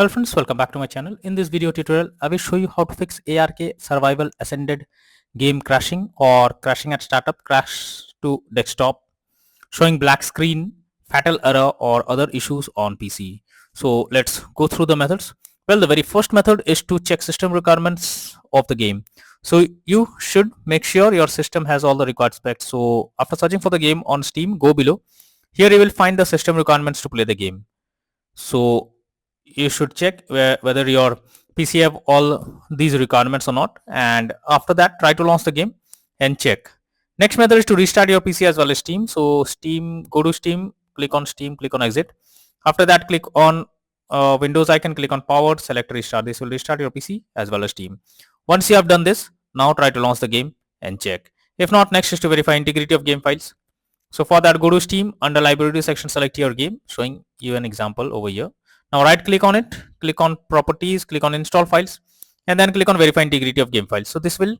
Hello friends, welcome back to my channel. In this video tutorial, I will show you how to fix ARK survival ascended game crashing or crashing at startup, crash to desktop, showing black screen, fatal error or other issues on PC. So let's go through the methods. Well, the very first method is to check system requirements of the game. So you should make sure your system has all the required specs. So after searching for the game on Steam, go below. Here you will find the system requirements to play the game. So you should check whether your PC have all these requirements or not, and after that try to launch the game and check. Next method is to restart your PC as well as Steam. So Steam, go to Steam, click on Steam, click on exit. After that click on Windows icon, click on power, select restart. This will restart your PC as well as Steam. Once you have done this, now try to launch the game and check. If not, next is to verify integrity of game files. So for that, go to Steam, under library section, select your game, showing you an example over here. Now right click on it, click on properties, click on install files, and then click on verify integrity of game files. So this will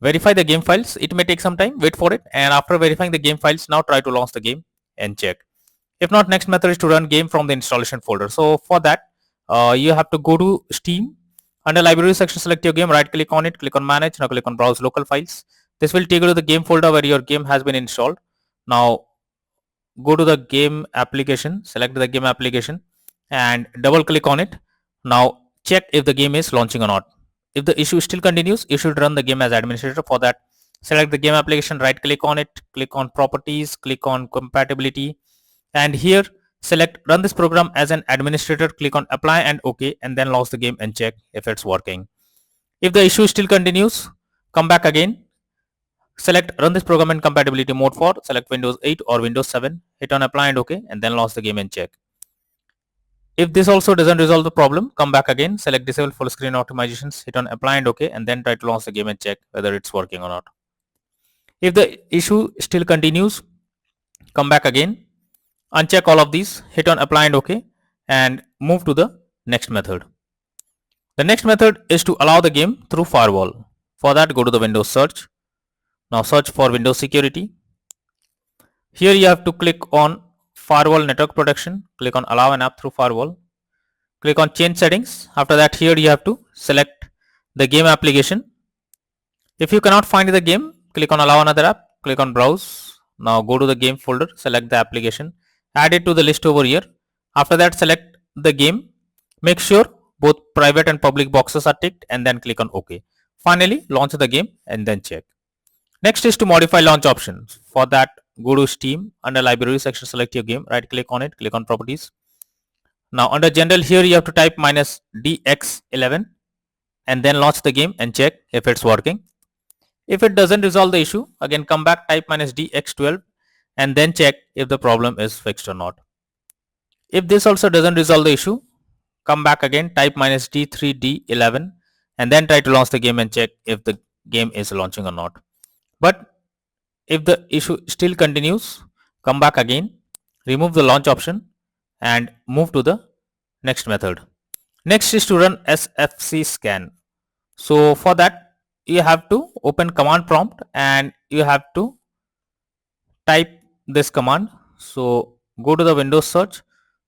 verify the game files. It may take some time, wait for it, and after verifying the game files, now try to launch the game and check. If not, next method is to run game from the installation folder. So for that, you have to go to Steam, under library section, select your game, right click on it, click on manage, now click on browse local files. This will take you to the game folder where your game has been installed. Now go to the game application, select the game application and double click on it. Now check if the game is launching or not. If the issue still continues, you should run the game as administrator. For that, select the game application, right click on it, click on properties, click on compatibility, and here select run this program as an administrator, click on apply and OK, and then launch the game and check if it's working. If the issue still continues, come back again, select run this program in compatibility mode for, select Windows 8 or Windows 7, hit on apply and OK, and then launch the game and check. If this also doesn't resolve the problem, come back again, select disable full screen optimizations, hit on apply and OK, and then try to launch the game and check whether it's working or not. If the issue still continues, come back again, uncheck all of these, hit on apply and OK, and move to the next method. The next method is to allow the game through firewall. For that, go to the Windows search. Now search for Windows security. Here you have to click on firewall network protection, click on allow an app through firewall, click on change settings. After that, here you have to select the game application. If you cannot find the game, click on allow another app, click on browse. Now go to the game folder, select the application, add it to the list over here. After that, select the game, make sure both private and public boxes are ticked, and then click on OK. Finally, launch the game and then check. Next is to modify launch options. For that, go to Steam, under library section, select your game, right click on it, click on properties. Now under general, here you have to type -DX11 and then launch the game and check if it's working. If it doesn't resolve the issue, again come back, type -DX12 and then check if the problem is fixed or not. If this also doesn't resolve the issue, come back again, type -D3D11 and then try to launch the game and check if the game is launching or not. But if the issue still continues, come back again, remove the launch option and move to the next method. Next is to run SFC scan. So for that, you have to open command prompt and you have to type this command. So go to the Windows search,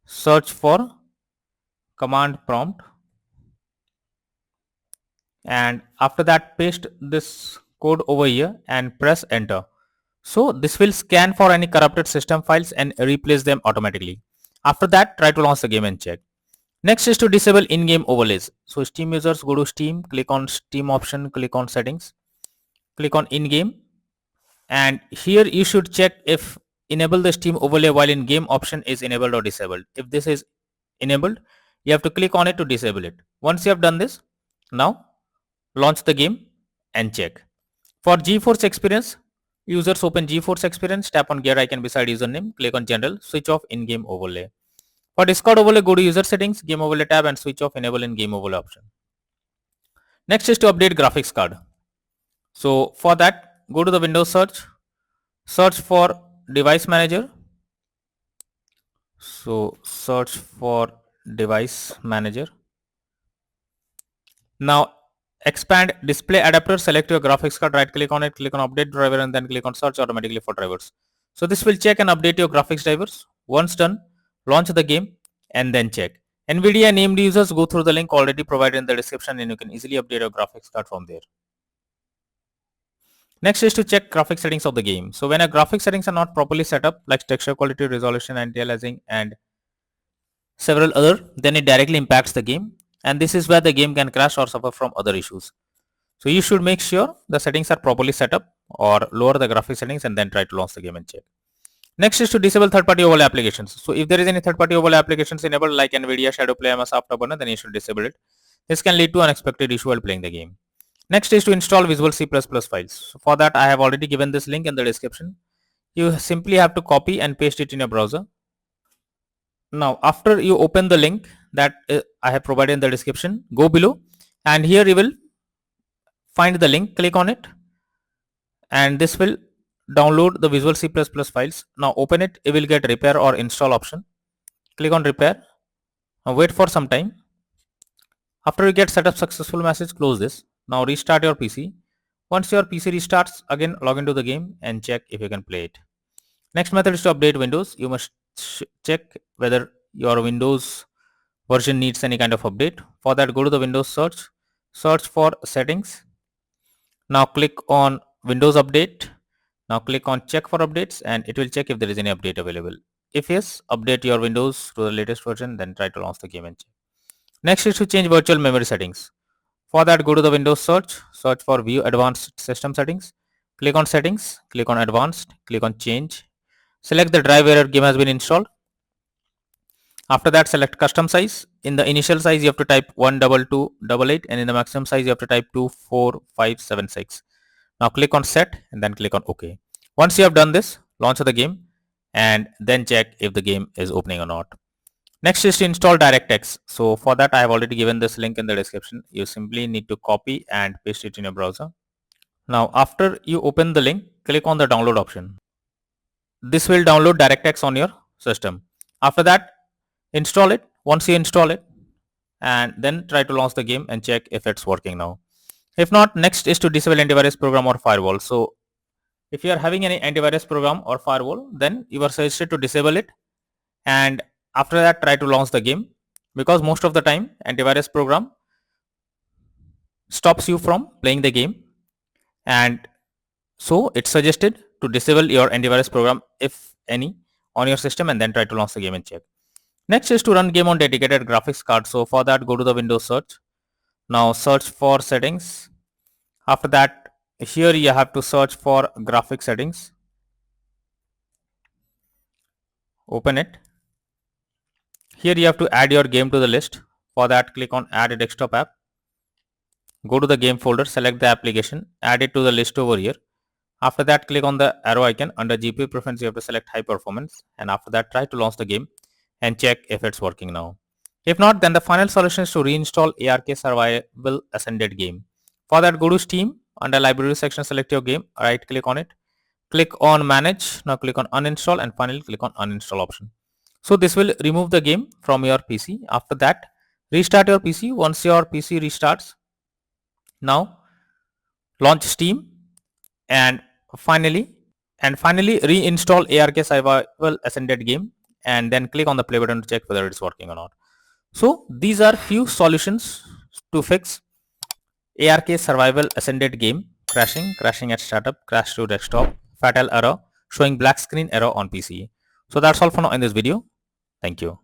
search for command prompt, and after that paste this code over here and press enter. So this will scan for any corrupted system files and replace them automatically. After that, try to launch the game and check. Next is to disable in-game overlays. So Steam users, go to Steam, click on Steam option, click on settings, click on in-game, and here you should check if enable the Steam overlay while in-game option is enabled or disabled. If this is enabled, you have to click on it to disable it. Once you have done this, now launch the game and check. For GeForce Experience, users open GeForce Experience, tap on gear icon beside username, click on general, switch off in-game overlay. For Discord overlay, go to user settings, game overlay tab and switch off enable in-game overlay option. Next is to update graphics card. So for that, go to the Windows search, search for device manager. So search for device manager. Now expand display adapter, select your graphics card, right click on it, click on update driver and then click on search automatically for drivers. So this will check and update your graphics drivers. Once done, launch the game and then check. NVIDIA named users, go through the link already provided in the description and you can easily update your graphics card from there. Next is to check graphics settings of the game. So when a graphics settings are not properly set up, like texture quality, resolution, anti-aliasing and several other, then it directly impacts the game, and this is where the game can crash or suffer from other issues. So you should make sure the settings are properly set up or lower the graphics settings and then try to launch the game and check. Next is to disable third-party overlay applications. So if there is any third-party overlay applications enabled like NVIDIA Shadow Play, MS Afterburner, then you should disable it. This can lead to unexpected issue while playing the game. Next is to install Visual C++ files. So for that I have already given this link in the description. You simply have to copy and paste it in your browser. Now after you open the link that I have provided in the description, go below and here you will find the link, click on it and this will download the Visual C++ files. Now open it, you will get repair or install option. Click on repair. Now wait for some time. After you get setup successful message, close this. Now restart your PC. Once your PC restarts, again log into the game and check if you can play it. Next method is to update Windows. You must check whether your Windows version needs any kind of update. For that, go to the Windows search for settings. Now click on Windows Update. Now click on check for updates and it will check if there is any update available. If yes, update your Windows to the latest version, then try to launch the game and check. Next is to change virtual memory settings. For that, go to the Windows search for view advanced system settings. Click on settings, click on advanced, click on change. Select the drive where game has been installed. After that, select custom size. In the initial size, you have to type 12288 and in the maximum size, you have to type 24576. Now click on set and then click on OK. Once you have done this, launch the game and then check if the game is opening or not. Next is to install DirectX. So for that I have already given this link in the description. You simply need to copy and paste it in your browser. Now after you open the link, click on the download option. This will download DirectX on your system. After that, install it. Once you install it and then try to launch the game and check if it's working now. If not, next is to disable antivirus program or firewall. So if you are having any antivirus program or firewall, then you are suggested to disable it and after that try to launch the game, because most of the time antivirus program stops you from playing the game, and so it's suggested to disable your antivirus program if any on your system and then try to launch the game and check. Next is to run game on dedicated graphics card. So for that, go to the Windows search. Now search for settings. After that, here you have to search for graphic settings. Open it. Here you have to add your game to the list. For that, click on add a desktop app. Go to the game folder, select the application, add it to the list over here. After that, click on the arrow icon. Under GPU preference, you have to select high performance, and after that try to launch the game and check if it's working now. If not, then the final solution is to reinstall ARK Survival Ascended game. For that, go to Steam. Under library section, select your game, right click on it, click on manage. Now click on uninstall and finally click on uninstall option. So this will remove the game from your PC. After that, restart your PC. Once your PC restarts, now launch Steam and finally reinstall ARK Survival Ascended game and then click on the play button to check whether it's working or not. So these are few solutions to fix ARK Survival Ascended game crashing at startup, crash to desktop, fatal error, showing black screen error on PC. So that's all for now in this video. Thank you.